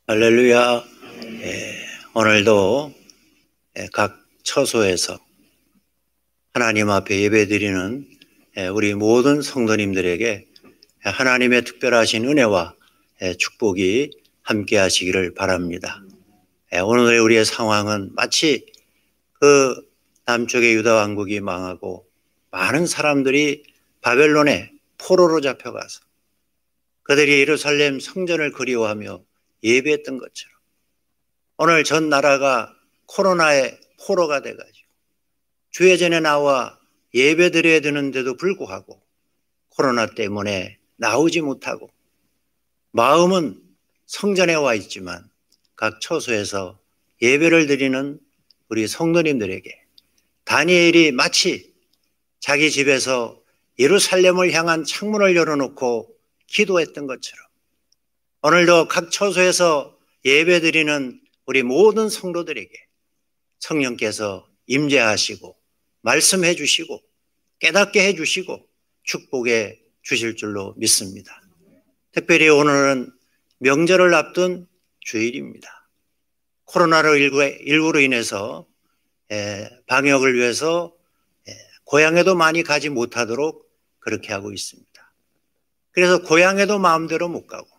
할렐루야. 오늘도 각 처소에서 하나님 앞에 예배드리는 우리 모든 성도님들에게 하나님의 특별하신 은혜와 축복이 함께 하시기를 바랍니다. 오늘의 우리의 상황은 마치 그 남쪽의 유다 왕국이 망하고 많은 사람들이 바벨론에 포로로 잡혀가서 그들이 예루살렘 성전을 그리워하며 예배했던 것처럼 오늘 전 나라가 코로나의 포로가 돼가지고 주회전에 나와 예배 드려야 되는데도 불구하고 코로나 때문에 나오지 못하고 마음은 성전에 와 있지만 각 처소에서 예배를 드리는 우리 성도님들에게 다니엘이 마치 자기 집에서 예루살렘을 향한 창문을 열어놓고 기도했던 것처럼 오늘도 각 처소에서 예배드리는 우리 모든 성도들에게 성령께서 임재하시고 말씀해 주시고 깨닫게 해 주시고 축복해 주실 줄로 믿습니다. 특별히 오늘은 명절을 앞둔 주일입니다. 코로나19로 인해서 방역을 위해서 고향에도 많이 가지 못하도록 그렇게 하고 있습니다. 그래서 고향에도 마음대로 못 가고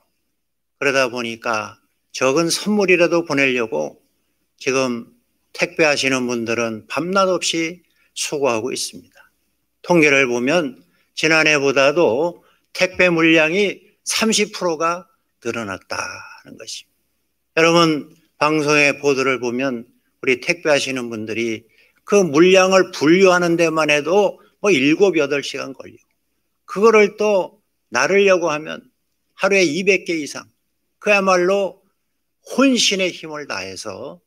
그러다 보니까 적은 선물이라도 보내려고 지금 택배하시는 분들은 밤낮 없이 수고하고 있습니다. 통계를 보면 지난해보다도 택배 물량이 30%가 늘어났다는 것입니다. 여러분 방송의 보도를 보면 우리 택배하시는 분들이 그 물량을 분류하는 데만 해도 7, 8시간 걸리고 그거를 또 나르려고 하면 하루에 200개 이상 그야말로 혼신의 힘을 다해서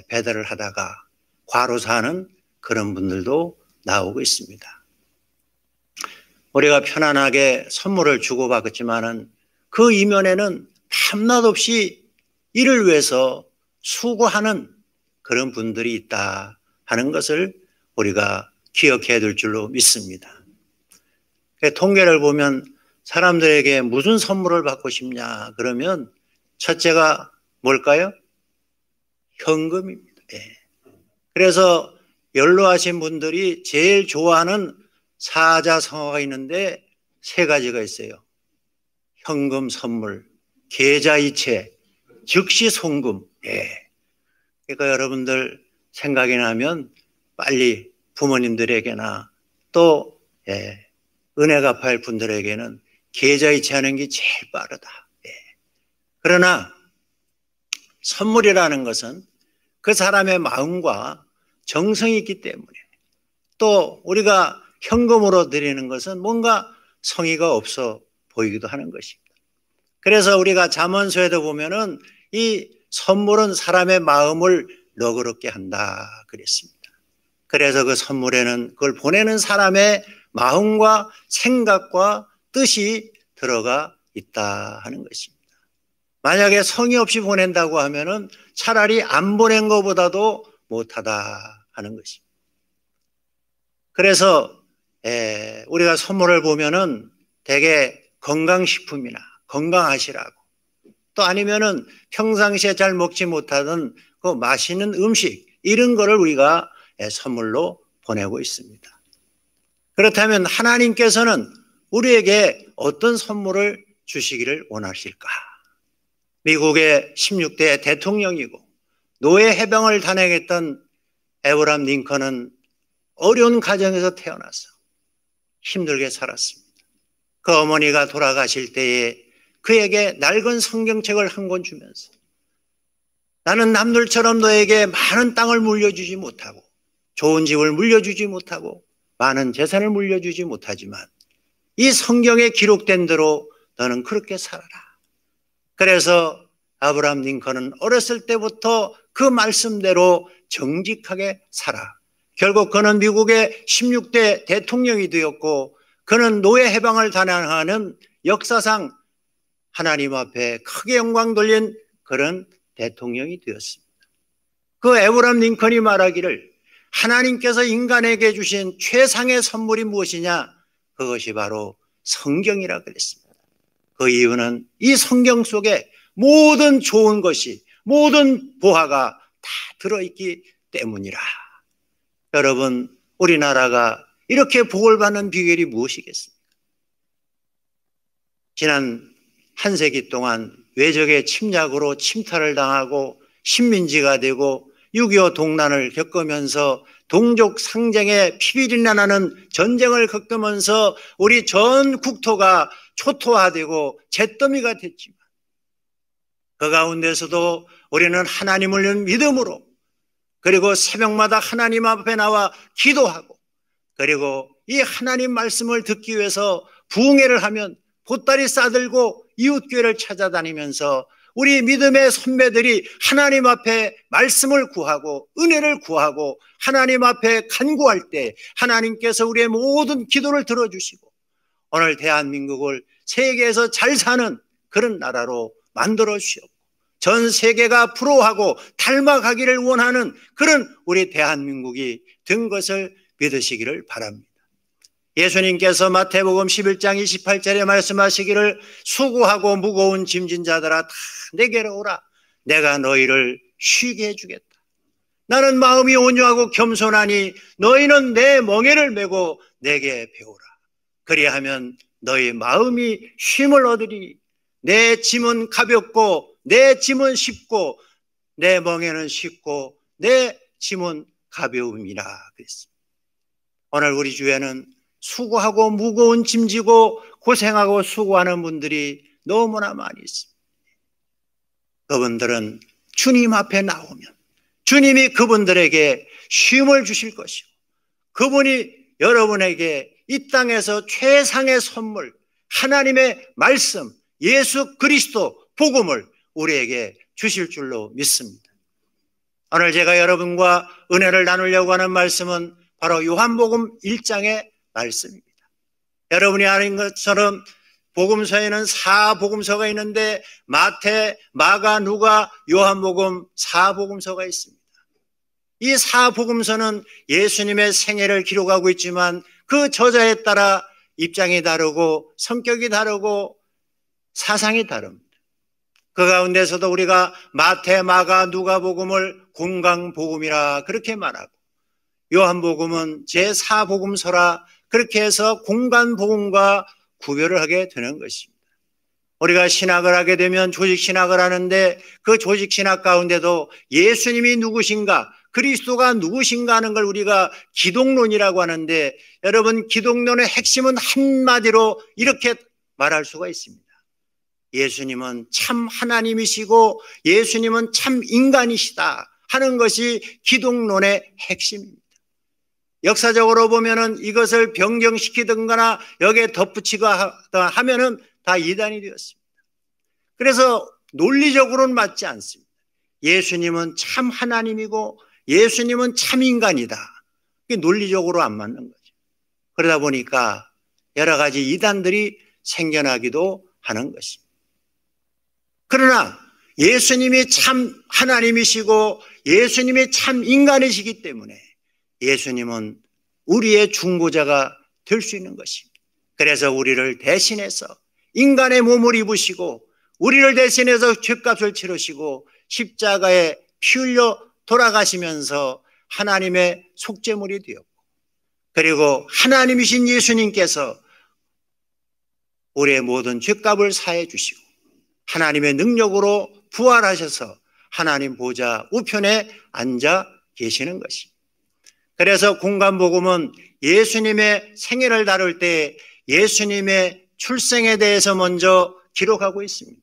배달을 하다가 과로사하는 그런 분들도 나오고 있습니다. 우리가 편안하게 선물을 주고받았지만은 그 이면에는 밤낮 없이 이를 위해서 수고하는 그런 분들이 있다 하는 것을 우리가 기억해야 될 줄로 믿습니다. 통계를 보면 사람들에게 무슨 선물을 받고 싶냐 그러면 첫째가 뭘까요? 현금입니다. 그래서 연로하신 분들이 제일 좋아하는 사자성어가 있는데 3가지가 있어요. 현금 선물, 계좌이체, 즉시 송금. 그러니까 여러분들 생각이 나면 빨리 부모님들에게나 또 은혜 갚아야 할 분들에게는 계좌이체하는 게 제일 빠르다. 그러나 선물이라는 것은 그 사람의 마음과 정성이 있기 때문에 또 우리가 현금으로 드리는 것은 뭔가 성의가 없어 보이기도 하는 것입니다. 그래서 우리가 잠언서에도 보면은 이 선물은 사람의 마음을 너그럽게 한다 그랬습니다. 그래서 그 선물에는 그걸 보내는 사람의 마음과 생각과 뜻이 들어가 있다 하는 것입니다. 만약에 성의 없이 보낸다고 하면은 차라리 안 보낸 것보다도 못하다 하는 것입니다. 그래서 우리가 선물을 보면은 대개 건강식품이나 건강하시라고 또 아니면은 평상시에 잘 먹지 못하던 그 맛있는 음식 이런 거를 우리가 선물로 보내고 있습니다. 그렇다면 하나님께서는 우리에게 어떤 선물을 주시기를 원하실까? 미국의 16대 대통령이고 노예 해방을 단행했던 에브라함 링컨은 어려운 가정에서 태어나서 힘들게 살았습니다. 그 어머니가 돌아가실 때에 그에게 낡은 성경책을 한 권 주면서 나는 남들처럼 너에게 많은 땅을 물려주지 못하고 좋은 집을 물려주지 못하고 많은 재산을 물려주지 못하지만 이 성경에 기록된 대로 너는 그렇게 살아라. 그래서 아브라함 링컨은 어렸을 때부터 그 말씀대로 정직하게 살아 결국 그는 미국의 16대 대통령이 되었고 그는 노예 해방을 단행하는 역사상 하나님 앞에 크게 영광 돌린 그런 대통령이 되었습니다. 그 에브라함 링컨이 말하기를 하나님께서 인간에게 주신 최상의 선물이 무엇이냐? 그것이 바로 성경이라 그랬습니다. 그 이유는 이 성경 속에 모든 좋은 것이, 모든 보화가 다 들어있기 때문이라. 여러분, 우리나라가 이렇게 복을 받는 비결이 무엇이겠습니까? 지난 한 세기 동안 외적의 침략으로 침탈을 당하고 식민지가 되고 6.25 동란을 겪으면서 동족 상쟁에 피비린내 나는 전쟁을 겪으면서 우리 전 국토가 초토화되고 잿더미가 됐지만 그 가운데서도 우리는 하나님을 믿음으로, 그리고 새벽마다 하나님 앞에 나와 기도하고, 그리고 이 하나님 말씀을 듣기 위해서 부흥회를 하면 보따리 싸들고 이웃교회를 찾아다니면서 우리 믿음의 선배들이 하나님 앞에 말씀을 구하고 은혜를 구하고 하나님 앞에 간구할 때 하나님께서 우리의 모든 기도를 들어주시고 오늘 대한민국을 세계에서 잘 사는 그런 나라로 만들어 주셨고 전 세계가 부러워하고 닮아가기를 원하는 그런 우리 대한민국이 된 것을 믿으시기를 바랍니다. 예수님께서 마태복음 11장 28절에 말씀하시기를 수고하고 무거운 짐진 자들아 다 내게로 오라. 내가 너희를 쉬게 해주겠다. 나는 마음이 온유하고 겸손하니 너희는 내 멍에를 메고 내게 배우라. 그리하면 너희 마음이 쉼을 얻으리니 내 짐은 가볍고 내 짐은 쉽고 내 멍에는 쉽고 내 짐은 가벼움이라 그랬습니다. 오늘 우리 주에는 수고하고 무거운 짐 지고 고생하고 수고하는 분들이 너무나 많이 있습니다. 그분들은 주님 앞에 나오면 주님이 그분들에게 쉼을 주실 것이고 그분이 여러분에게 이 땅에서 최상의 선물 하나님의 말씀 예수 그리스도 복음을 우리에게 주실 줄로 믿습니다. 오늘 제가 여러분과 은혜를 나누려고 하는 말씀은 바로 요한복음 1장의 말씀입니다. 여러분이 아는 것처럼 복음서에는 4복음서가 있는데 마태, 마가, 누가, 요한복음 4복음서가 있습니다. 이 4복음서는 예수님의 생애를 기록하고 있지만 그 저자에 따라 입장이 다르고 성격이 다르고 사상이 다릅니다. 그 가운데서도 우리가 마태, 마가, 누가복음을 공강복음이라 그렇게 말하고 요한복음은 제4복음서라 그렇게 해서 공간복음과 구별을 하게 되는 것입니다. 우리가 신학을 하게 되면 조직신학을 하는데 그 조직신학 가운데도 예수님이 누구신가 그리스도가 누구신가 하는 걸 우리가 기독론이라고 하는데 여러분 기독론의 핵심은 한마디로 이렇게 말할 수가 있습니다. 예수님은 참 하나님이시고 예수님은 참 인간이시다 하는 것이 기독론의 핵심입니다. 역사적으로 보면은 이것을 변경시키든가 여기에 덧붙이거나 하면은 다 이단이 되었습니다. 그래서 논리적으로는 맞지 않습니다. 예수님은 참 하나님이고 예수님은 참 인간이다. 이게 논리적으로 안 맞는 거죠. 그러다 보니까 여러 가지 이단들이 생겨나기도 하는 것입니다. 그러나 예수님이 참 하나님이시고 예수님이 참 인간이시기 때문에 예수님은 우리의 중보자가 될 수 있는 것입니다. 그래서 우리를 대신해서 인간의 몸을 입으시고 우리를 대신해서 죄값을 치르시고 십자가에 피 흘려 돌아가시면서 하나님의 속죄물이 되었고 그리고 하나님이신 예수님께서 우리의 모든 죄값을 사해 주시고 하나님의 능력으로 부활하셔서 하나님 보좌 우편에 앉아 계시는 것입니다. 그래서 공간복음은 예수님의 생애를 다룰 때 예수님의 출생에 대해서 먼저 기록하고 있습니다.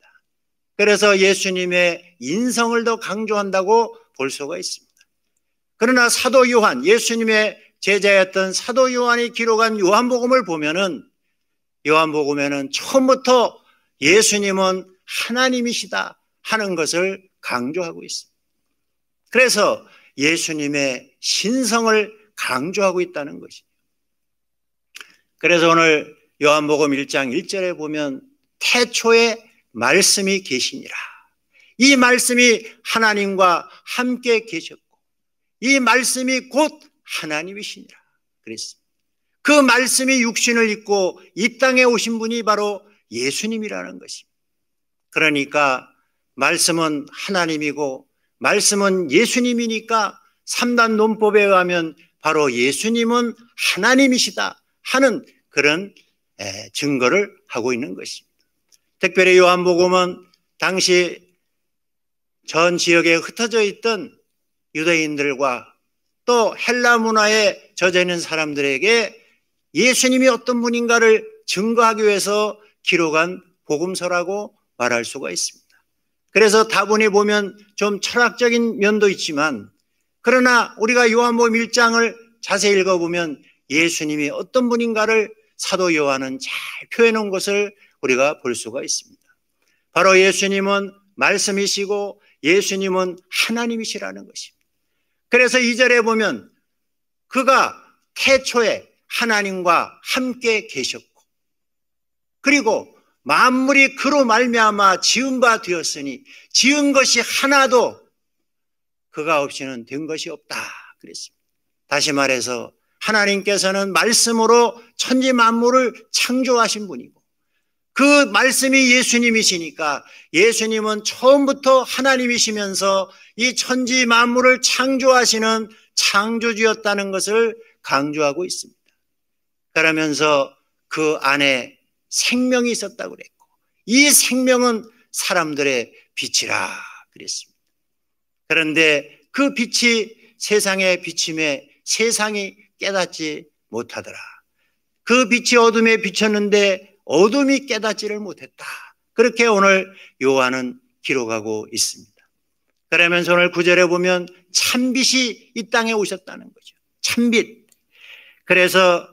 그래서 예수님의 인성을 더 강조한다고 볼 수가 있습니다. 그러나 사도 요한, 예수님의 제자였던 사도 요한이 기록한 요한복음을 보면은 요한복음에는 처음부터 예수님은 하나님이시다 하는 것을 강조하고 있습니다. 그래서 예수님의 신성을 강조하고 있다는 것이죠. 그래서 오늘 요한복음 1장 1절에 보면 태초에 말씀이 계시니라. 이 말씀이 하나님과 함께 계셨고 이 말씀이 곧 하나님이시니라 그랬습니다. 그 말씀이 육신을 입고 이 땅에 오신 분이 바로 예수님이라는 것입니다. 그러니까 말씀은 하나님이고 말씀은 예수님이니까 3단 논법에 의하면 바로 예수님은 하나님이시다 하는 그런 증거를 하고 있는 것입니다. 특별히 요한복음은 당시 전 지역에 흩어져 있던 유대인들과 또 헬라 문화에 젖어 있는 사람들에게 예수님이 어떤 분인가를 증거하기 위해서 기록한 복음서라고 말할 수가 있습니다. 그래서 다분히 보면 좀 철학적인 면도 있지만, 그러나 우리가 요한복음 1장을 자세히 읽어보면 예수님이 어떤 분인가를 사도 요한은 잘 표현해 놓은 것을 우리가 볼 수가 있습니다. 바로 예수님은 말씀이시고 예수님은 하나님이시라는 것입니다. 그래서 2절에 보면 그가 태초에 하나님과 함께 계셨고, 그리고 만물이 그로 말미암아 지은 바 되었으니 지은 것이 하나도 그가 없이는 된 것이 없다 그랬습니다. 다시 말해서 하나님께서는 말씀으로 천지 만물을 창조하신 분이고, 그 말씀이 예수님이시니까 예수님은 처음부터 하나님이시면서 이 천지 만물을 창조하시는 창조주였다는 것을 강조하고 있습니다. 그러면서 그 안에 생명이 있었다고 그랬고, 이 생명은 사람들의 빛이라 그랬습니다. 그런데 그 빛이 세상에 비침에 세상이 깨닫지 못하더라. 그 빛이 어둠에 비쳤는데 어둠이 깨닫지를 못했다. 그렇게 오늘 요한은 기록하고 있습니다. 그러면서 오늘 9절에 보면 참빛이 이 땅에 오셨다는 거죠. 참빛. 그래서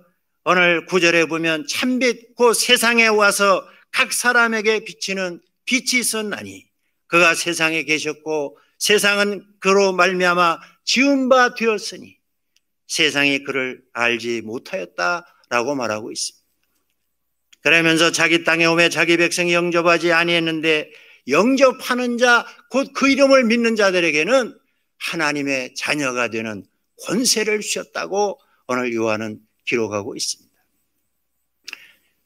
오늘 9절에 보면 참빛 곧 세상에 와서 각 사람에게 비치는 빛이 있었나니 그가 세상에 계셨고 세상은 그로 말미암아 지은 바 되었으니 세상이 그를 알지 못하였다라고 말하고 있습니다. 그러면서 자기 땅에 오매 자기 백성이 영접하지 아니했는데 영접하는 자 곧 그 이름을 믿는 자들에게는 하나님의 자녀가 되는 권세를 주셨다고 오늘 요한은 기록하고 있습니다.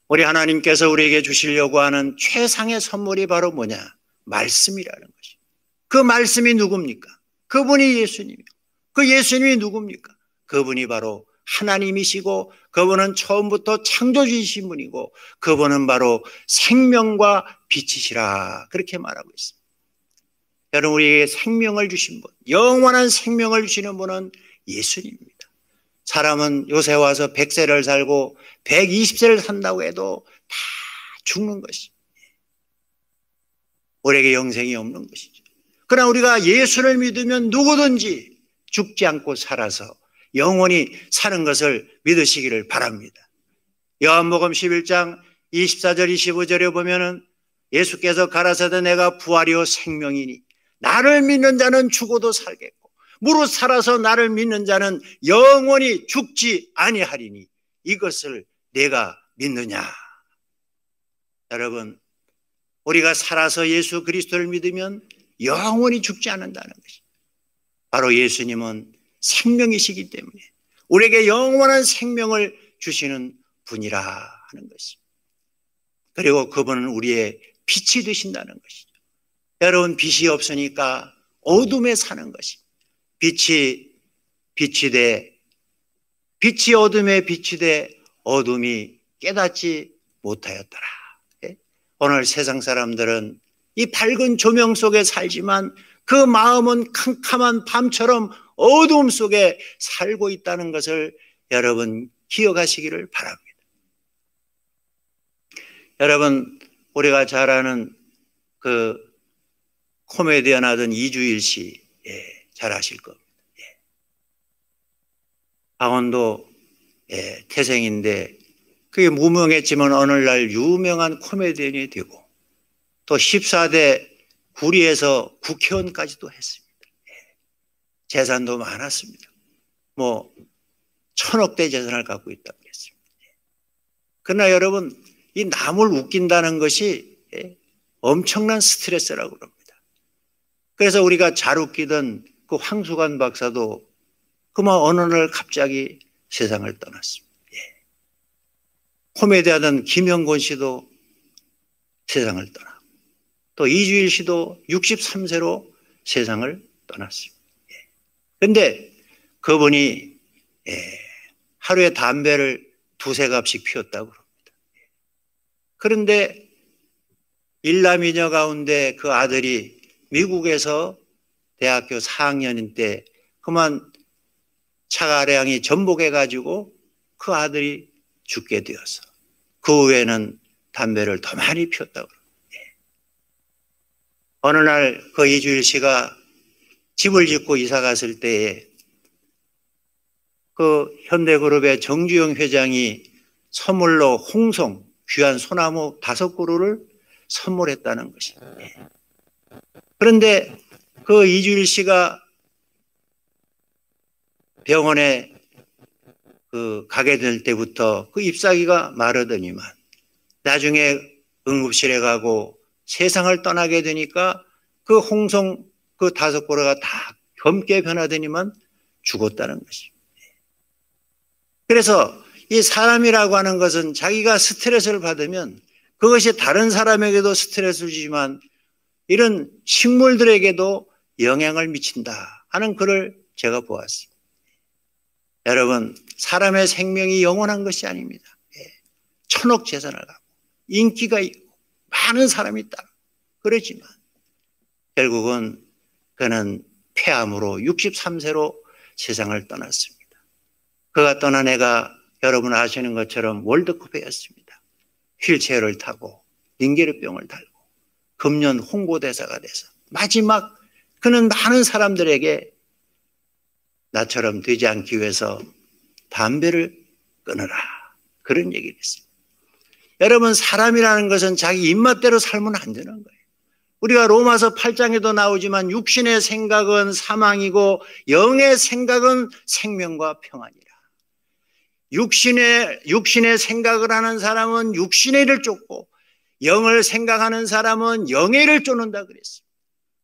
우리 하나님께서 우리에게 주시려고 하는 최상의 선물이 바로 뭐냐? 말씀이라는 것이. 그 말씀이 누굽니까? 그분이 예수님이고, 그 예수님이 누굽니까? 그분이 바로 하나님이시고, 그분은 처음부터 창조주이신 분이고, 그분은 바로 생명과 빛이시라 그렇게 말하고 있습니다. 여러분, 우리에게 생명을 주신 분, 영원한 생명을 주시는 분은 예수님입니다. 사람은 요새 와서 100세를 살고 120세를 산다고 해도 다 죽는 것이, 우리에게 영생이 없는 것이죠. 그러나 우리가 예수를 믿으면 누구든지 죽지 않고 살아서 영원히 사는 것을 믿으시기를 바랍니다. 요한복음 11장 24절 25절에 보면은 예수께서 가라사대 내가 부활이요 생명이니 나를 믿는 자는 죽어도 살겠고 무릇 살아서 나를 믿는 자는 영원히 죽지 아니하리니 이것을 내가 믿느냐. 여러분, 우리가 살아서 예수 그리스도를 믿으면 영원히 죽지 않는다는 것입니다. 바로 예수님은 생명이시기 때문에 우리에게 영원한 생명을 주시는 분이라 하는 것입니다. 그리고 그분은 우리의 빛이 되신다는 것이죠. 여러분, 빛이 없으니까 어둠에 사는 것입니다. 빛이 어둠에 빛이 돼 어둠이 깨닫지 못하였더라. 오늘 세상 사람들은 이 밝은 조명 속에 살지만 그 마음은 캄캄한 밤처럼 어두움 속에 살고 있다는 것을 여러분 기억하시기를 바랍니다. 여러분, 우리가 잘 아는 그 코미디언 하던 이주일 씨, 잘 아실 겁니다. 강원도 태생인데 그게 무명했지만 어느 날 유명한 코미디언이 되고 또 14대 구리에서 국회의원까지도 했습니다. 재산도 많았습니다. 뭐 1000억대 재산을 갖고 있다고 그랬습니다. 그러나 여러분, 이 남을 웃긴다는 것이 엄청난 스트레스라고 그럽니다. 그래서 우리가 잘 웃기던 그 황수관 박사도 그만 어느 날 갑자기 세상을 떠났습니다. 코미디하던 김영곤 씨도 세상을 떠나고 또 이주일 씨도 63세로 세상을 떠났습니다. 그런데 그분이 하루에 담배를 두세 갑씩 피웠다고 그럽니다. 그런데 일남이녀 가운데 그 아들이 미국에서 대학교 4학년인 때 그만 차가량이 전복해가지고 그 아들이 죽게 되어서 그 후에는 담배를 더 많이 피웠다고 그럽니다. 어느 날 그 이주일 씨가 집을 짓고 이사 갔을 때에 그 현대그룹의 정주영 회장이 선물로 홍송, 귀한 소나무 5그루를 선물했다는 것입니다. 그런데 그 이주일 씨가 병원에 가게 될 때부터 그 잎사귀가 마르더니만 나중에 응급실에 가고 세상을 떠나게 되니까 그 홍송 그 5그루가 다 검게 변하더니만 죽었다는 것입니다. 그래서 이 사람이라고 하는 것은 자기가 스트레스를 받으면 그것이 다른 사람에게도 스트레스를 주지만 이런 식물들에게도 영향을 미친다 하는 글을 제가 보았습니다. 여러분, 사람의 생명이 영원한 것이 아닙니다. 천억 재산을 갖고 인기가 있고 많은 사람이 있다. 그렇지만 결국은 그는 폐암으로 63세로 세상을 떠났습니다. 그가 떠난 해가 여러분 아시는 것처럼 월드컵이었습니다. 휠체어를 타고 링게르병을 달고 금년 홍보대사가 돼서 마지막 그는 많은 사람들에게 나처럼 되지 않기 위해서 담배를 끊어라 그런 얘기를 했습니다. 여러분, 사람이라는 것은 자기 입맛대로 살면 안 되는 거예요. 우리가 로마서 8장에도 나오지만 육신의 생각은 사망이고 영의 생각은 생명과 평안이라. 육신의 생각을 하는 사람은 육신의 일을 쫓고 영을 생각하는 사람은 영의 일을 쫓는다 그랬습니다.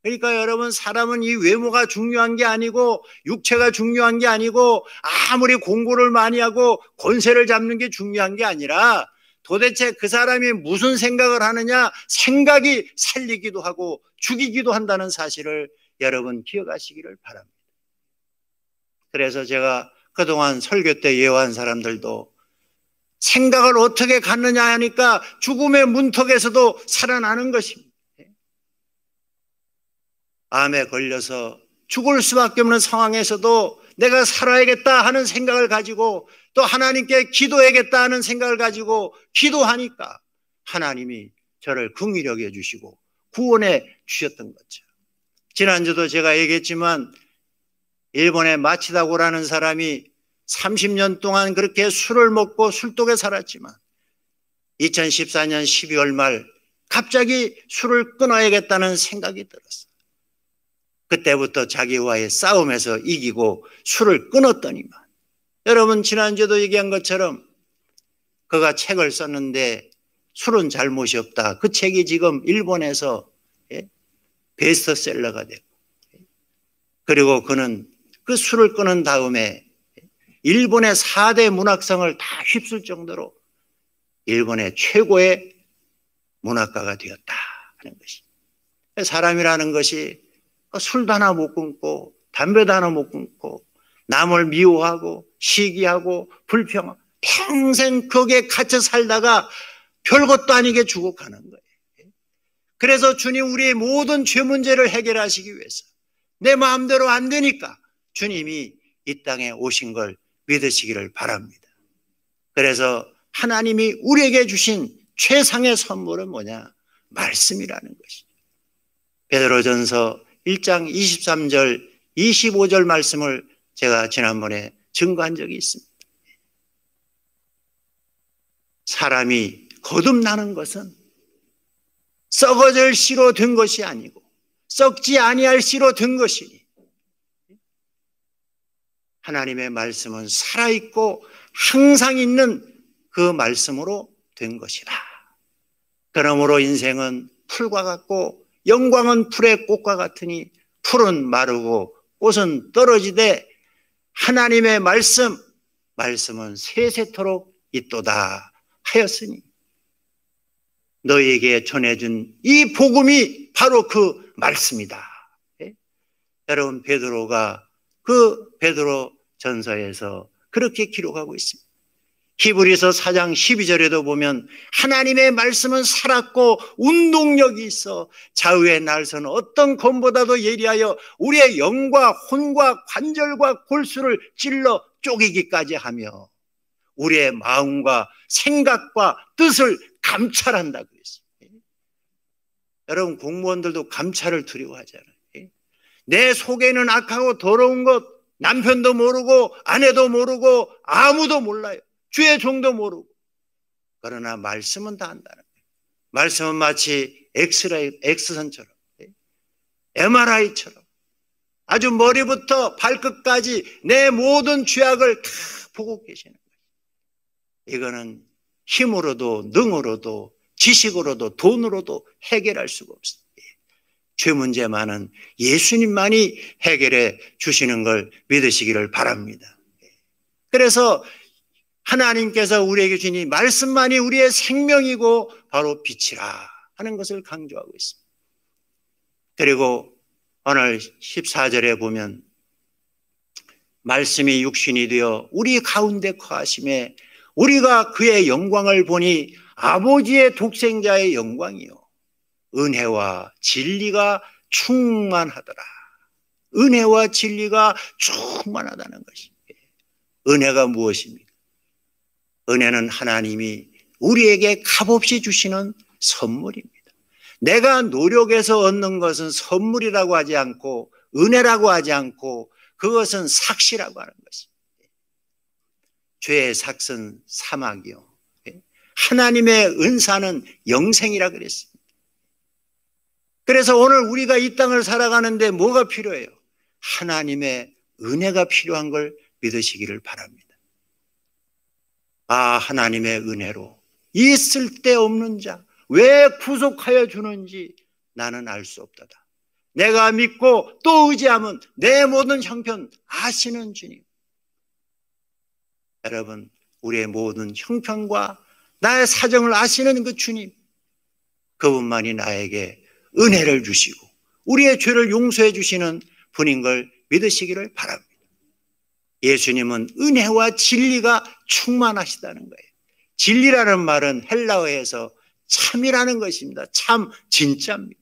그러니까 여러분, 사람은 이 외모가 중요한 게 아니고 육체가 중요한 게 아니고 아무리 공부를 많이 하고 권세를 잡는 게 중요한 게 아니라 도대체 그 사람이 무슨 생각을 하느냐, 생각이 살리기도 하고 죽이기도 한다는 사실을 여러분 기억하시기를 바랍니다. 그래서 제가 그동안 설교 때 예화한 사람들도 생각을 어떻게 갖느냐 하니까 죽음의 문턱에서도 살아나는 것입니다. 암에 걸려서 죽을 수밖에 없는 상황에서도 내가 살아야겠다 하는 생각을 가지고 또 하나님께 기도해야겠다 하는 생각을 가지고 기도하니까 하나님이 저를 긍휼히 여겨주시고 구원해 주셨던 거죠. 지난주도 제가 얘기했지만 일본의 마치다고라는 사람이 30년 동안 그렇게 술을 먹고 술독에 살았지만 2014년 12월 말 갑자기 술을 끊어야겠다는 생각이 들었어요. 그때부터 자기와의 싸움에서 이기고 술을 끊었더니만 여러분, 지난주에도 얘기한 것처럼 그가 책을 썼는데 술은 잘못이 없다. 그 책이 지금 일본에서 베스트셀러가 되고 그리고 그는 그 술을 끊은 다음에 일본의 4대 문학상을 다 휩쓸 정도로 일본의 최고의 문학가가 되었다 하는 것이. 사람이라는 것이 술도 하나 못 끊고 담배도 하나 못 끊고 남을 미워하고 시기하고 불평하고 평생 거기에 갇혀 살다가 별것도 아니게 죽어 가는 거예요. 그래서 주님, 우리의 모든 죄 문제를 해결하시기 위해서 내 마음대로 안 되니까 주님이 이 땅에 오신 걸 믿으시기를 바랍니다. 그래서 하나님이 우리에게 주신 최상의 선물은 뭐냐? 말씀이라는 것이죠. 베드로전서 1장 23절 25절 말씀을 제가 지난번에 증거한 적이 있습니다. 사람이 거듭나는 것은 썩어질 씨로 된 것이 아니고 썩지 아니할 씨로 된 것이니 하나님의 말씀은 살아있고 항상 있는 그 말씀으로 된 것이다. 그러므로 인생은 풀과 같고 영광은 풀의 꽃과 같으니 풀은 마르고 꽃은 떨어지되 하나님의 말씀은 세세토록 있도다 하였으니 너희에게 전해준 이 복음이 바로 그 말씀이다. 여러분, 베드로가 그 베드로 전서에서 그렇게 기록하고 있습니다. 히브리서 4장 12절에도 보면 하나님의 말씀은 살았고 운동력이 있어 좌우의 날선 어떤 검보다도 예리하여 우리의 영과 혼과 관절과 골수를 찔러 쪼개기까지 하며 우리의 마음과 생각과 뜻을 감찰한다 그랬습니다. 여러분, 공무원들도 감찰을 두려워하잖아요. 내 속에는 악하고 더러운 것 남편도 모르고 아내도 모르고 아무도 몰라요. 주의 종도 모르고. 그러나 말씀은 다 안다는 거예요. 말씀은 마치 엑스선처럼, MRI처럼 아주 머리부터 발끝까지 내 모든 죄악을 다 보고 계시는 거예요. 이거는 힘으로도 능으로도 지식으로도 돈으로도 해결할 수가 없어요. 죄 문제만은 예수님만이 해결해 주시는 걸 믿으시기를 바랍니다. 그래서 하나님께서 우리에게 주신 이 말씀만이 우리의 생명이고 바로 빛이라 하는 것을 강조하고 있습니다. 그리고 오늘 14절에 보면 말씀이 육신이 되어 우리 가운데 거하심에 우리가 그의 영광을 보니 아버지의 독생자의 영광이요 은혜와 진리가 충만하더라. 은혜와 진리가 충만하다는 것입니다. 은혜가 무엇입니까? 은혜는 하나님이 우리에게 값없이 주시는 선물입니다. 내가 노력해서 얻는 것은 선물이라고 하지 않고 은혜라고 하지 않고 그것은 삭시라고 하는 것입니다. 죄의 삭은 사막이요 하나님의 은사는 영생이라 그랬습니다. 그래서 오늘 우리가 이 땅을 살아가는데 뭐가 필요해요? 하나님의 은혜가 필요한 걸 믿으시기를 바랍니다. 아, 하나님의 은혜로 이 쓸데없는 자 왜 구속하여 주는지 나는 알 수 없도다. 내가 믿고 또 의지하면 내 모든 형편 아시는 주님. 여러분, 우리의 모든 형편과 나의 사정을 아시는 그 주님, 그분만이 나에게 은혜를 주시고 우리의 죄를 용서해 주시는 분인 걸 믿으시기를 바랍니다. 예수님은 은혜와 진리가 충만하시다는 거예요. 진리라는 말은 헬라어에서 참이라는 것입니다. 참, 진짜입니다.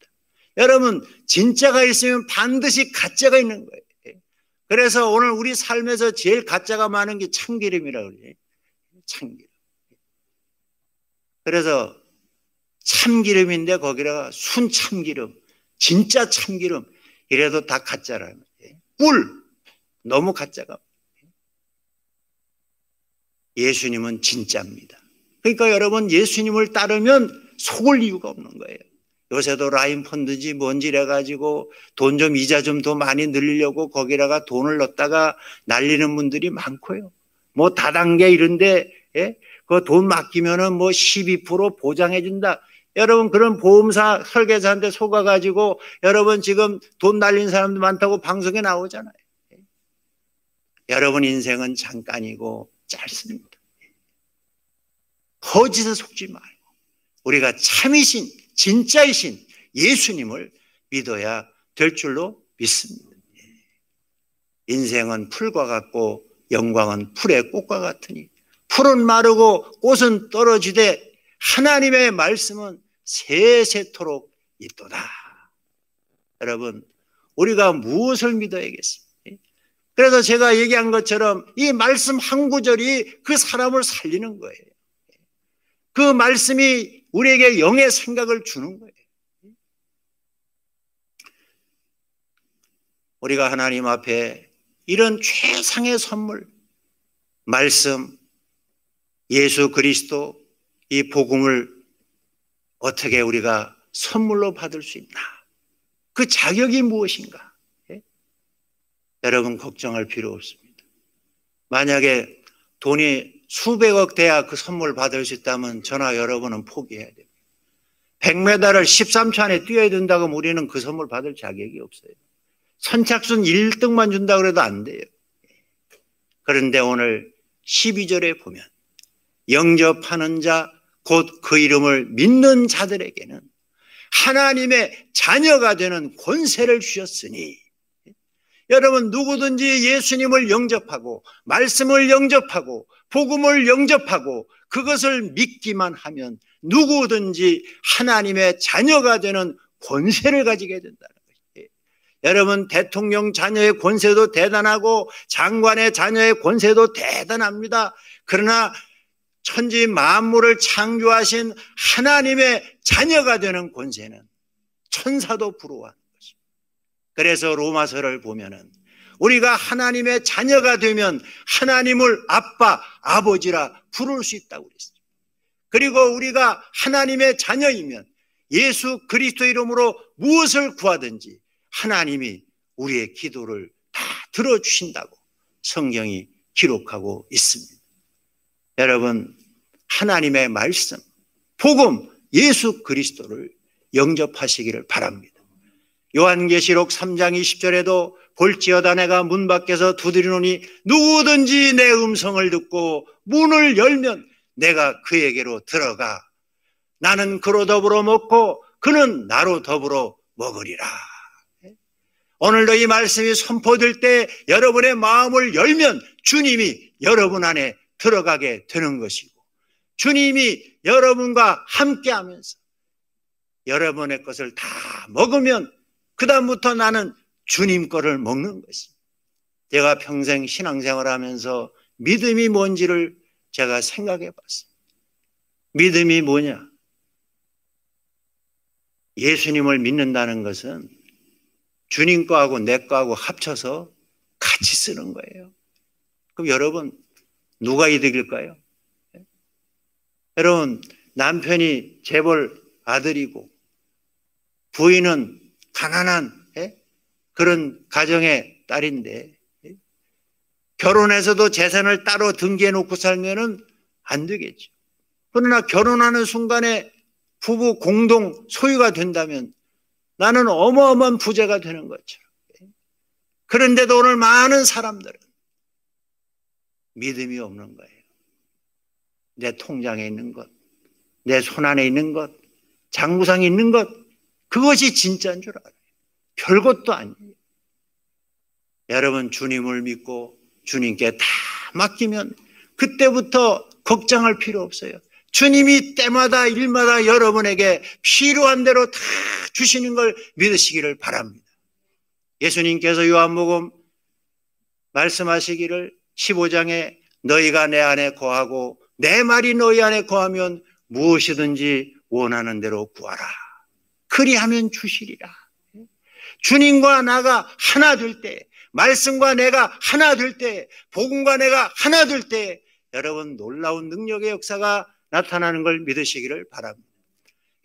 여러분, 진짜가 있으면 반드시 가짜가 있는 거예요. 그래서 오늘 우리 삶에서 제일 가짜가 많은 게 참기름이라고 그래요. 참기름. 그래서 참기름인데 거기다가 순참기름, 진짜 참기름 이래도 다 가짜라는 거예요. 꿀, 너무 가짜가. 예수님은 진짜입니다. 그러니까 여러분, 예수님을 따르면 속을 이유가 없는 거예요. 요새도 라인 펀드지 뭔지 이래가지고 돈 좀 이자 좀 더 많이 늘리려고 거기다가 돈을 넣었다가 날리는 분들이 많고요. 뭐 다단계 이런데 그 돈 맡기면은 뭐 12% 보장해준다. 여러분, 그런 보험사 설계사한테 속아가지고 여러분 지금 돈 날린 사람도 많다고 방송에 나오잖아요. 여러분 인생은 잠깐이고 짧습니다. 거짓에 속지 말고 우리가 참이신 진짜이신 예수님을 믿어야 될 줄로 믿습니다. 인생은 풀과 같고 영광은 풀의 꽃과 같으니 풀은 마르고 꽃은 떨어지되 하나님의 말씀은 세세토록 있도다. 여러분, 우리가 무엇을 믿어야겠습니까? 그래서 제가 얘기한 것처럼 이 말씀 한 구절이 그 사람을 살리는 거예요. 그 말씀이 우리에게 영의 생각을 주는 거예요. 우리가 하나님 앞에 이런 최상의 선물, 말씀, 예수 그리스도, 이 복음을 어떻게 우리가 선물로 받을 수 있나? 그 자격이 무엇인가? 여러분, 걱정할 필요 없습니다. 만약에 돈이 수백억 돼야 그 선물 받을 수 있다면 저나 여러분은 포기해야 돼요. 100m를 13초 안에 뛰어야 된다고 하면 우리는 그 선물 받을 자격이 없어요. 선착순 1등만 준다고 해도 안 돼요. 그런데 오늘 12절에 보면 영접하는 자 곧 그 이름을 믿는 자들에게는 하나님의 자녀가 되는 권세를 주셨으니, 여러분 누구든지 예수님을 영접하고 말씀을 영접하고 복음을 영접하고 그것을 믿기만 하면 누구든지 하나님의 자녀가 되는 권세를 가지게 된다는 것이에요. 여러분 대통령 자녀의 권세도 대단하고 장관의 자녀의 권세도 대단합니다. 그러나 천지 만물을 창조하신 하나님의 자녀가 되는 권세는 천사도 부러워하는 것입니다. 그래서 로마서를 보면은 우리가 하나님의 자녀가 되면 하나님을 아빠, 아버지라 부를 수 있다고 그랬어요. 그리고 우리가 하나님의 자녀이면 예수 그리스도 이름으로 무엇을 구하든지 하나님이 우리의 기도를 다 들어주신다고 성경이 기록하고 있습니다. 여러분, 하나님의 말씀, 복음, 예수 그리스도를 영접하시기를 바랍니다. 요한계시록 3장 20절에도 볼지어다 내가 문 밖에서 두드리노니 누구든지 내 음성을 듣고 문을 열면 내가 그에게로 들어가 나는 그로 더불어 먹고 그는 나로 더불어 먹으리라. 오늘도 이 말씀이 선포될 때 여러분의 마음을 열면 주님이 여러분 안에 들어가게 되는 것이고 주님이 여러분과 함께하면서 여러분의 것을 다 먹으면 그 다음부터 나는 주님 거를 먹는 것입니다. 제가 평생 신앙생활하면서 믿음이 뭔지를 제가 생각해 봤습니다. 믿음이 뭐냐? 예수님을 믿는다는 것은 주님 거하고 내 거하고 합쳐서 같이 쓰는 거예요. 그럼 여러분 누가 이득일까요? 여러분 남편이 재벌 아들이고 부인은 가난한 그런 가정의 딸인데 결혼해서도 재산을 따로 등기해 놓고 살면은 안 되겠죠. 그러나 결혼하는 순간에 부부 공동 소유가 된다면 나는 어마어마한 부자가 되는 것처럼. 그런데도 오늘 많은 사람들은 믿음이 없는 거예요. 내 통장에 있는 것, 내 손안에 있는 것, 장부상에 있는 것, 그것이 진짜인 줄 알아요. 별것도 아니에요. 여러분 주님을 믿고 주님께 다 맡기면 그때부터 걱정할 필요 없어요. 주님이 때마다 일마다 여러분에게 필요한 대로 다 주시는 걸 믿으시기를 바랍니다. 예수님께서 요한복음 말씀하시기를 15장에 너희가 내 안에 거하고 내 말이 너희 안에 거하면 무엇이든지 원하는 대로 구하라. 그리하면 주시리라. 주님과 나가 하나 될 때, 말씀과 내가 하나 될 때, 복음과 내가 하나 될 때 여러분 놀라운 능력의 역사가 나타나는 걸 믿으시기를 바랍니다.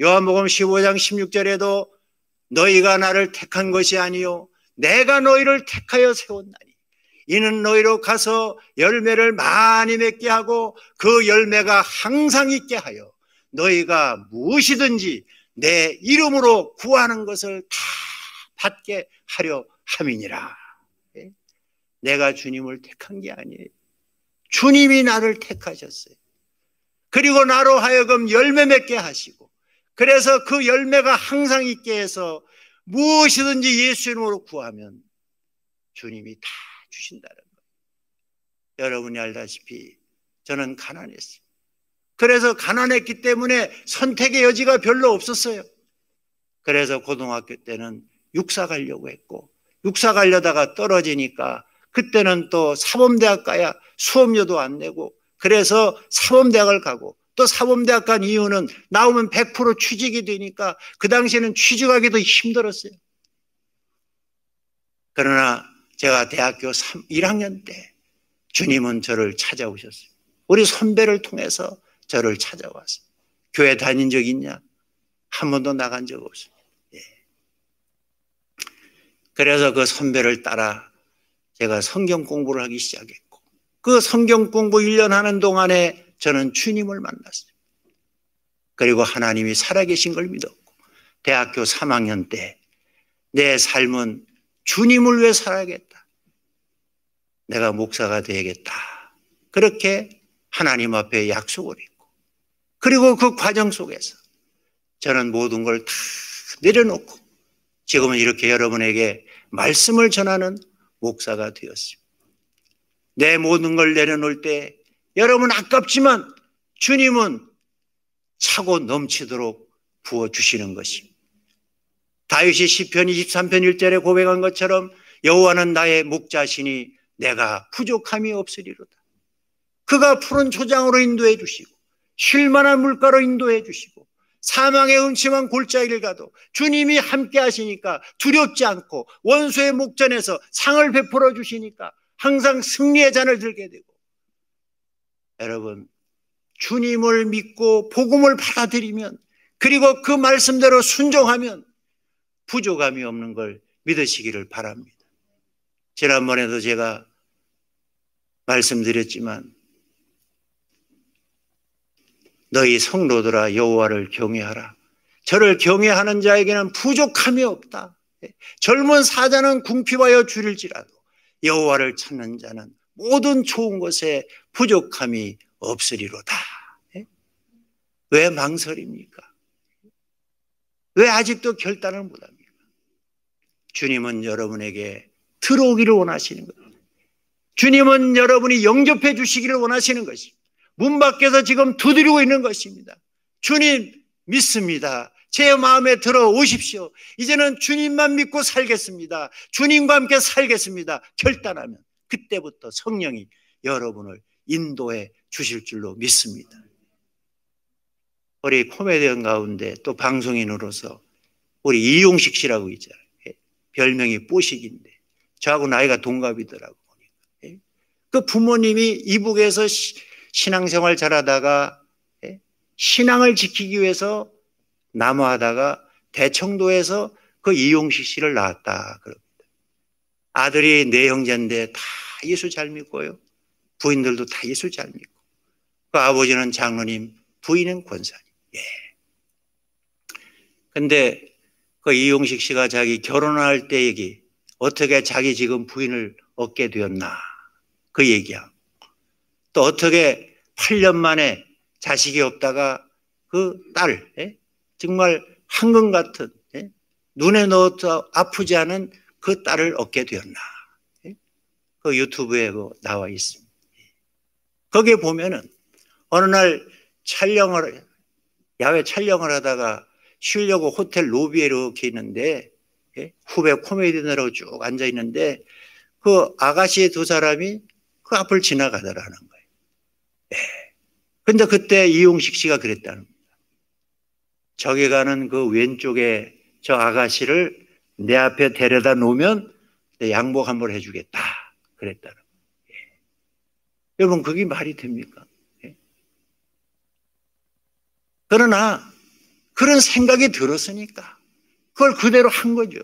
요한복음 15장 16절에도 너희가 나를 택한 것이 아니요 내가 너희를 택하여 세웠나니 이는 너희로 가서 열매를 많이 맺게 하고 그 열매가 항상 있게 하여 너희가 무엇이든지 내 이름으로 구하는 것을 다 받게 하려 함이니라. 내가 주님을 택한 게 아니에요. 주님이 나를 택하셨어요. 그리고 나로 하여금 열매 맺게 하시고 그래서 그 열매가 항상 있게 해서 무엇이든지 예수 이름으로 구하면 주님이 다 주신다는 거예요. 여러분이 알다시피 저는 가난했어요. 그래서 가난했기 때문에 선택의 여지가 별로 없었어요. 그래서 고등학교 때는 육사 가려고 했고 육사 가려다가 떨어지니까 그때는 또 사범대학 가야 수업료도 안 내고 그래서 사범대학을 가고 또 사범대학 간 이유는 나오면 100% 취직이 되니까 그 당시에는 취직하기도 힘들었어요. 그러나 제가 대학교 1학년 때 주님은 저를 찾아오셨어요. 우리 선배를 통해서 저를 찾아왔어요. 교회 다닌 적 있냐? 한 번도 나간 적 없어요. 예. 그래서 그 선배를 따라 제가 성경 공부를 하기 시작했고 그 성경 공부 1년 하는 동안에 저는 주님을 만났어요. 그리고 하나님이 살아계신 걸 믿었고 대학교 3학년 때 내 삶은 주님을 위해 살아야겠다. 내가 목사가 되야겠다. 그렇게 하나님 앞에 약속을 했고 그리고 그 과정 속에서 저는 모든 걸 다 내려놓고 지금은 이렇게 여러분에게 말씀을 전하는 목사가 되었습니다. 내 모든 걸 내려놓을 때 여러분 아깝지만 주님은 차고 넘치도록 부어주시는 것입니다. 다윗이 시편 23편 1절에 고백한 것처럼 여호와는 나의 목자시니 내가 부족함이 없으리로다. 그가 푸른 초장으로 인도해 주시고 쉴만한 물가로 인도해 주시고 사망의 음침한 골짜기를 가도 주님이 함께 하시니까 두렵지 않고 원수의 목전에서 상을 베풀어 주시니까 항상 승리의 잔을 들게 되고, 여러분 주님을 믿고 복음을 받아들이면 그리고 그 말씀대로 순종하면 부족함이 없는 걸 믿으시기를 바랍니다. 지난번에도 제가 말씀드렸지만 너희 성도들아 여호와를 경외하라. 저를 경외하는 자에게는 부족함이 없다. 젊은 사자는 궁핍하여 줄일지라도 여호와를 찾는 자는 모든 좋은 것에 부족함이 없으리로다. 왜 망설입니까? 왜 아직도 결단을 못합니까? 주님은 여러분에게 들어오기를 원하시는 거예요. 주님은 여러분이 영접해 주시기를 원하시는 것입니다. 문 밖에서 지금 두드리고 있는 것입니다. 주님 믿습니다. 제 마음에 들어오십시오. 이제는 주님만 믿고 살겠습니다. 주님과 함께 살겠습니다. 결단하면 그때부터 성령이 여러분을 인도해 주실 줄로 믿습니다. 우리 코미디언 가운데 또 방송인으로서 우리 이용식 씨라고 있잖아요. 별명이 뽀식인데 저하고 나이가 동갑이더라고요. 그 부모님이 이북에서 신앙생활 잘하다가 신앙을 지키기 위해서 남하다가 대청도에서 그 이용식 씨를 낳았다 그럽니다. 아들이 네 형제인데 다 예수 잘 믿고요. 부인들도 다 예수 잘 믿고. 그 아버지는 장로님, 부인은 권사님. 근데 그 이용식 씨가 자기 결혼할 때 얘기, 어떻게 자기 지금 부인을 얻게 되었나 그 얘기야. 또 어떻게 8년 만에 자식이 없다가 그 딸, 정말 황금 같은, 눈에 넣어도 아프지 않은 그 딸을 얻게 되었나. 그 유튜브에 나와 있습니다. 거기에 보면은 어느 날 야외 촬영을 하다가 쉬려고 호텔 로비에 이렇게 있는데 후배 코미디언으로 쭉 앉아 있는데 그 아가씨 두 사람이 그 앞을 지나가더라는 거예요. 근데 그때 이용식 씨가 그랬다는 겁니다. 저기 가는 그 왼쪽에 저 아가씨를 내 앞에 데려다 놓으면 내 양복 한 벌 해주겠다. 그랬다는 거예요. 여러분 그게 말이 됩니까? 그러나 그런 생각이 들었으니까 그걸 그대로 한 거죠.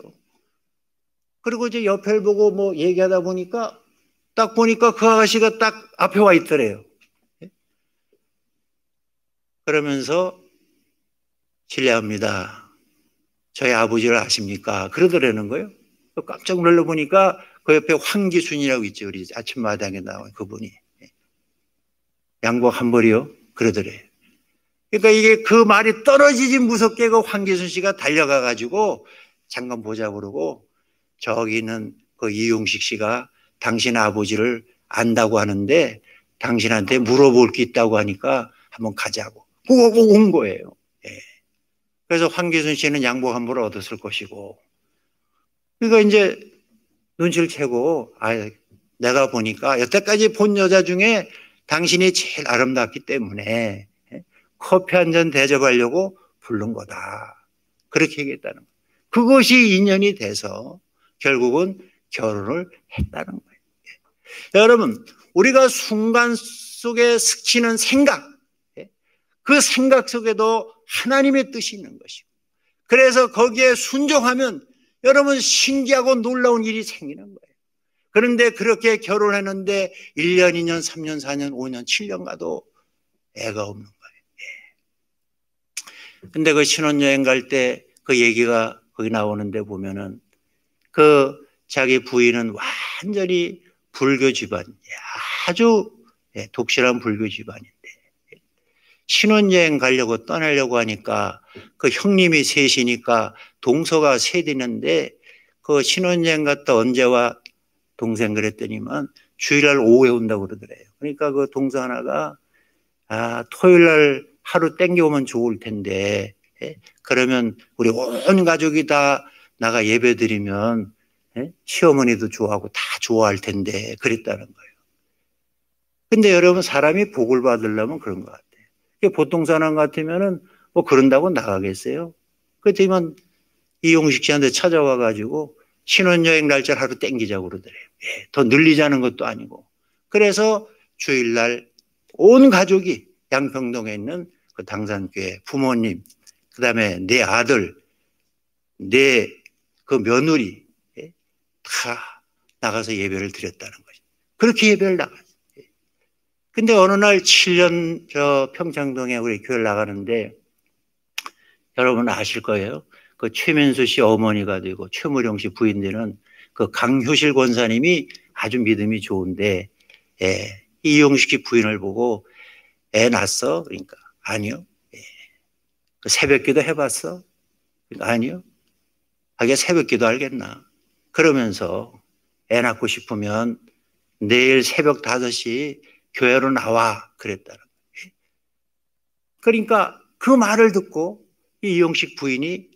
그리고 이제 옆을 보고 뭐 얘기하다 보니까 딱 보니까 그 아가씨가 딱 앞에 와 있더래요. 그러면서 실례합니다. 저희 아버지를 아십니까? 그러더라는 거예요. 깜짝 놀라보니까 그 옆에 황기순이라고 있죠. 우리 아침마당에 나온 그분이. 양복 한 벌이요? 그러더래요. 그러니까 이게 그 말이 떨어지지 무섭게 그 황기순 씨가 달려가 가지고 잠깐 보자 그러고 저기 있는 그 이용식 씨가 당신 아버지를 안다고 하는데 당신한테 물어볼 게 있다고 하니까 한번 가자고. 꼭 온 거예요. 그래서 황기순 씨는 양복 한 벌을 얻었을 것이고, 그러니까 이제 눈치를 채고, 내가 보니까 여태까지 본 여자 중에 당신이 제일 아름답기 때문에 커피 한 잔 대접하려고 부른 거다. 그렇게 얘기했다는 거예요. 그것이 인연이 돼서 결국은 결혼을 했다는 거예요. 여러분, 우리가 순간 속에 스치는 생각, 그 생각 속에도 하나님의 뜻이 있는 것이고, 그래서 거기에 순종하면 여러분 신기하고 놀라운 일이 생기는 거예요. 그런데 그렇게 결혼했는데 1년, 2년, 3년, 4년, 5년, 7년 가도 애가 없는 거예요. 근데 그 신혼여행 갈 때 그 얘기가 거기 나오는데 보면은 그 자기 부인은 완전히 불교 집안, 아주 독실한 불교 집안인데 신혼여행 가려고 떠나려고 하니까 그 형님이 셋이니까 동서가 셋이는데 그 신혼여행 갔다 언제 와? 동생 그랬더니만 주일날 오후에 온다고 그러더래요. 그러니까 그 동서 하나가 토요일날 하루 땡겨오면 좋을 텐데 그러면 우리 온 가족이 다 나가 예배 드리면 시어머니도 좋아하고 다 좋아할 텐데 그랬다는 거예요. 근데 여러분 사람이 복을 받으려면 그런 것 같아요. 보통 사람 같으면은 뭐 그런다고 나가겠어요? 그렇지만 이용식 씨한테 찾아와 가지고 신혼여행 날짜를 하루 땡기자고 그러더래요. 더 늘리자는 것도 아니고. 그래서 주일날 온 가족이 양평동에 있는 그 당산교회 부모님, 그 다음에 내 아들, 내 그 며느리 다 나가서 예배를 드렸다는 거죠. 그렇게 예배를 나갔어요. 근데 어느 날 7년 저 평창동에 우리 교회를 나가는데 여러분 아실 거예요. 그 최민수 씨 어머니가 되고 최무룡 씨 부인 되는 그 강효실 권사님이 아주 믿음이 좋은데 이용식 씨 부인을 보고 애 낳았어? 그러니까 아니요. 그 새벽기도 해봤어? 그러니까 아니요. 자기가 새벽기도 알겠나? 그러면서 애 낳고 싶으면 내일 새벽 5시 교회로 나와 그랬다는 거예요. 그러니까 그 말을 듣고 이용식 부인이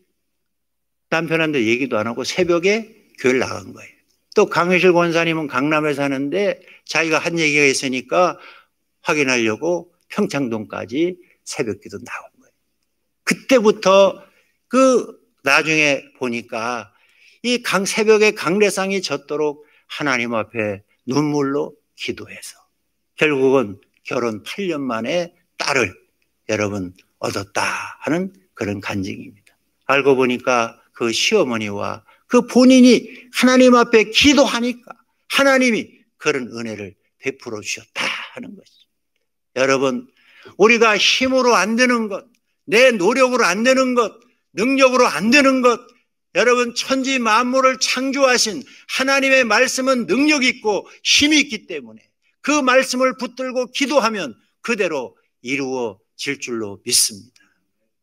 남편한테 얘기도 안 하고 새벽에 교회를 나간 거예요. 또 강효실 권사님은 강남에 사는데 자기가 한 얘기가 있으니까 확인하려고 평창동까지 새벽기도 나온 거예요. 그때부터 그 나중에 보니까 이 새벽에 강례상이 젖도록 하나님 앞에 눈물로 기도해서 결국은 결혼 8년 만에 딸을 여러분 얻었다 하는 그런 간증입니다. 알고 보니까 그 시어머니와 그 본인이 하나님 앞에 기도하니까 하나님이 그런 은혜를 베풀어 주셨다 하는 것이죠. 여러분 우리가 힘으로 안 되는 것, 내 노력으로 안 되는 것, 능력으로 안 되는 것, 여러분 천지 만물을 창조하신 하나님의 말씀은 능력 있고 힘이 있기 때문에 그 말씀을 붙들고 기도하면 그대로 이루어질 줄로 믿습니다.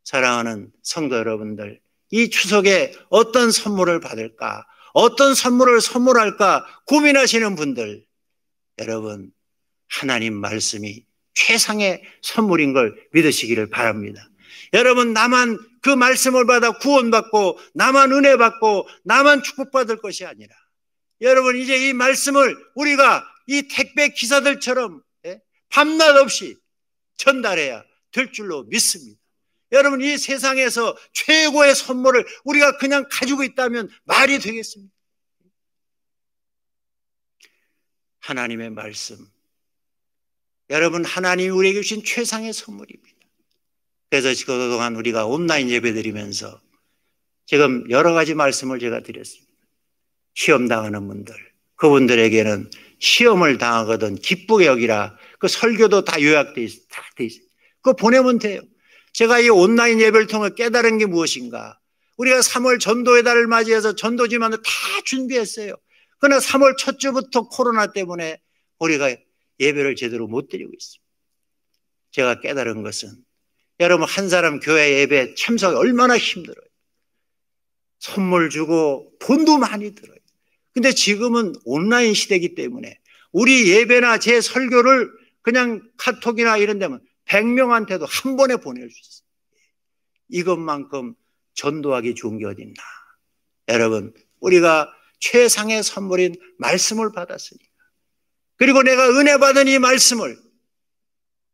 사랑하는 성도 여러분들, 이 추석에 어떤 선물을 받을까, 어떤 선물을 선물할까 고민하시는 분들, 여러분 하나님 말씀이 최상의 선물인 걸 믿으시기를 바랍니다. 여러분 나만 그 말씀을 받아 구원받고 나만 은혜 받고 나만 축복받을 것이 아니라 여러분 이제 이 말씀을 우리가 이 택배 기사들처럼 밤낮 없이 전달해야 될 줄로 믿습니다. 여러분 이 세상에서 최고의 선물을 우리가 그냥 가지고 있다면 말이 되겠습니까? 하나님의 말씀, 여러분 하나님이 우리에게 주신 최상의 선물입니다. 그래서 그동안 우리가 온라인 예배 드리면서 지금 여러 가지 말씀을 제가 드렸습니다. 시험 당하는 분들, 그분들에게는 시험을 당하거든 기쁘게 여기라. 그 설교도 다 요약돼 있어요. 다 돼 있어요. 그거 보내면 돼요. 제가 이 온라인 예배를 통해 깨달은 게 무엇인가? 우리가 3월 전도의 달을 맞이해서 전도지만을 다 준비했어요. 그러나 3월 첫 주부터 코로나 때문에 우리가 예배를 제대로 못 드리고 있습니다. 제가 깨달은 것은 여러분 한 사람 교회 예배 참석이 얼마나 힘들어요. 선물 주고 돈도 많이 들어요. 근데 지금은 온라인 시대이기 때문에 우리 예배나 제 설교를 그냥 카톡이나 이런 데면 100명한테도 한 번에 보낼 수 있어요. 이것만큼 전도하기 좋은 게 어딨나. 여러분 우리가 최상의 선물인 말씀을 받았으니까, 그리고 내가 은혜 받은 이 말씀을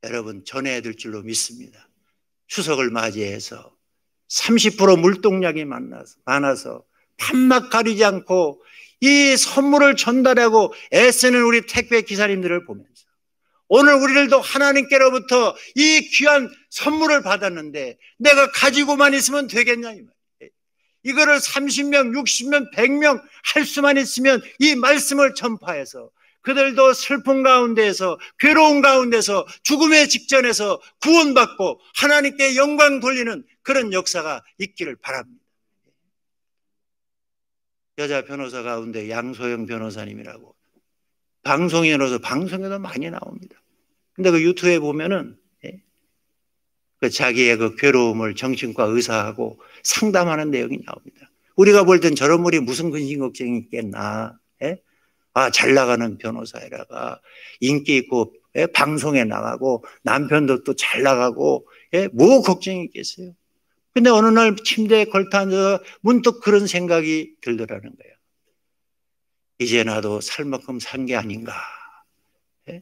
여러분 전해야 될 줄로 믿습니다. 추석을 맞이해서 30% 물동량이 많아서 밤낮 가리지 않고 이 선물을 전달하고 애쓰는 우리 택배 기사님들을 보면서 오늘 우리들도 하나님께로부터 이 귀한 선물을 받았는데 내가 가지고만 있으면 되겠냐 이 말이에요. 이거를 30명, 60명, 100명 할 수만 있으면 이 말씀을 전파해서 그들도 슬픔 가운데에서 괴로운 가운데서 죽음의 직전에서 구원받고 하나님께 영광 돌리는 그런 역사가 있기를 바랍니다. 여자 변호사 가운데 양소영 변호사님이라고 방송인으로서 방송에도 많이 나옵니다. 근데 그 유튜브에 보면은 그 자기의 그 괴로움을 정신과 의사하고 상담하는 내용이 나옵니다. 우리가 볼 땐 저런 분이 무슨 근심 걱정이 있겠나. 예? 아, 잘 나가는 변호사에다가 인기 있고, 예? 방송에 나가고 남편도 또 잘 나가고, 예? 뭐 걱정이 있겠어요. 근데 어느 날 침대에 걸터 앉아서 문득 그런 생각이 들더라는 거예요. 이제 나도 살 만큼 산 게 아닌가. 예?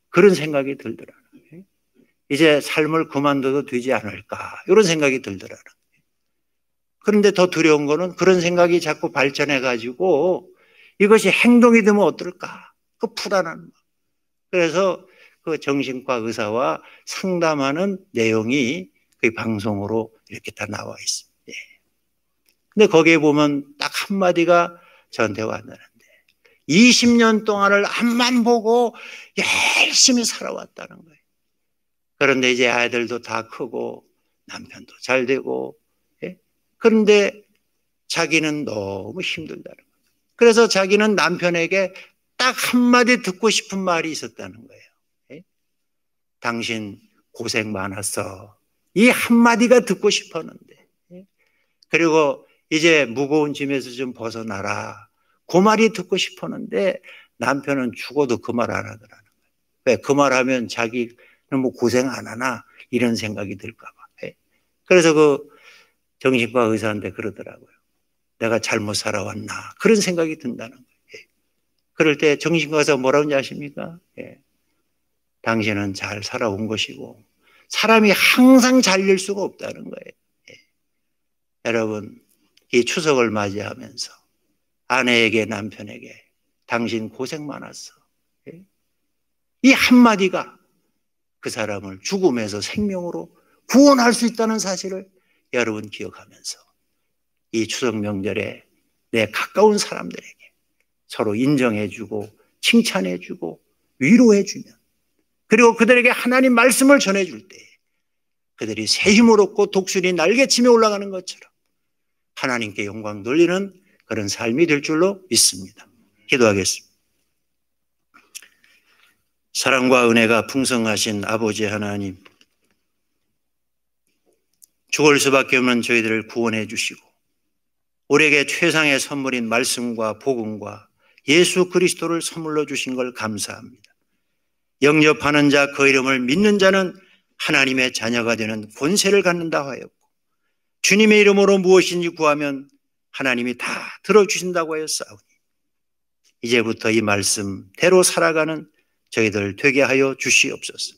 그런 생각이 들더라는 거예요. 이제 삶을 그만둬도 되지 않을까. 이런 생각이 들더라는 거예요. 그런데 더 두려운 거는 그런 생각이 자꾸 발전해가지고 이것이 행동이 되면 어떨까? 그 불안한 마음. 그래서 그 정신과 의사와 상담하는 내용이 그 방송으로 이렇게 다 나와 있습니다. 예. 근데 거기에 보면 딱 한마디가 저한테 왔는데 20년 동안을 앞만 보고 열심히 살아왔다는 거예요. 그런데 이제 아이들도 다 크고 남편도 잘 되고, 예? 그런데 자기는 너무 힘들다는 거예요. 그래서 자기는 남편에게 딱 한마디 듣고 싶은 말이 있었다는 거예요. 예? 당신 고생 많았어. 이 한마디가 듣고 싶었는데. 예? 그리고 이제 무거운 짐에서 좀 벗어나라. 그 말이 듣고 싶었는데 남편은 죽어도 그 말 안 하더라는 거예요. 왜? 그 말하면 자기는 뭐 고생 안 하나 이런 생각이 들까 봐. 예? 그래서 그 정신과 의사한테 그러더라고요. 내가 잘못 살아왔나 그런 생각이 든다는 거예요. 예. 그럴 때 정신과 의사가 뭐라고 하는지 아십니까? 예. 당신은 잘 살아온 것이고 사람이 항상 잘 될 수가 없다는 거예요. 예. 여러분 이 추석을 맞이하면서 아내에게 남편에게 당신 고생 많았어. 예. 이 한마디가 그 사람을 죽음에서 생명으로 구원할 수 있다는 사실을 여러분 기억하면서 이 추석 명절에 내 가까운 사람들에게 서로 인정해주고 칭찬해주고 위로해주면 그리고 그들에게 하나님 말씀을 전해줄 때 그들이 새 힘을 얻고 독수리 날개치며 올라가는 것처럼 하나님께 영광 돌리는 그런 삶이 될 줄로 믿습니다. 기도하겠습니다. 사랑과 은혜가 풍성하신 아버지 하나님, 죽을 수밖에 없는 저희들을 구원해 주시고 우리에게 최상의 선물인 말씀과 복음과 예수 그리스도를 선물로 주신 걸 감사합니다. 영접하는 자, 그 이름을 믿는 자는 하나님의 자녀가 되는 권세를 갖는다 하였고 주님의 이름으로 무엇인지 구하면 하나님이 다 들어주신다고 하였사오니 이제부터 이 말씀대로 살아가는 저희들 되게 하여 주시옵소서.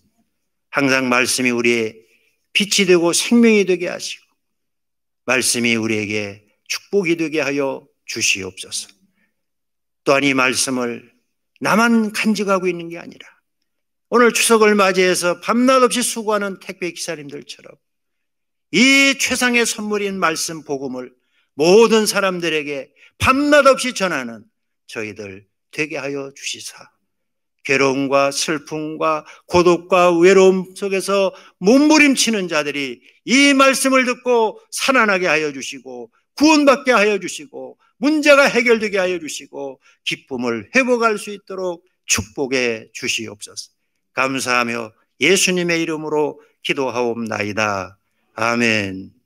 항상 말씀이 우리의 빛이 되고 생명이 되게 하시고 말씀이 우리에게 축복이 되게 하여 주시옵소서. 또한 이 말씀을 나만 간직하고 있는 게 아니라 오늘 추석을 맞이해서 밤낮 없이 수고하는 택배 기사님들처럼 이 최상의 선물인 말씀 복음을 모든 사람들에게 밤낮 없이 전하는 저희들 되게 하여 주시사 괴로움과 슬픔과 고독과 외로움 속에서 몸부림치는 자들이 이 말씀을 듣고 살아나게 하여 주시고 구원받게 하여 주시고 문제가 해결되게 하여 주시고 기쁨을 회복할 수 있도록 축복해 주시옵소서. 감사하며 예수님의 이름으로 기도하옵나이다. 아멘.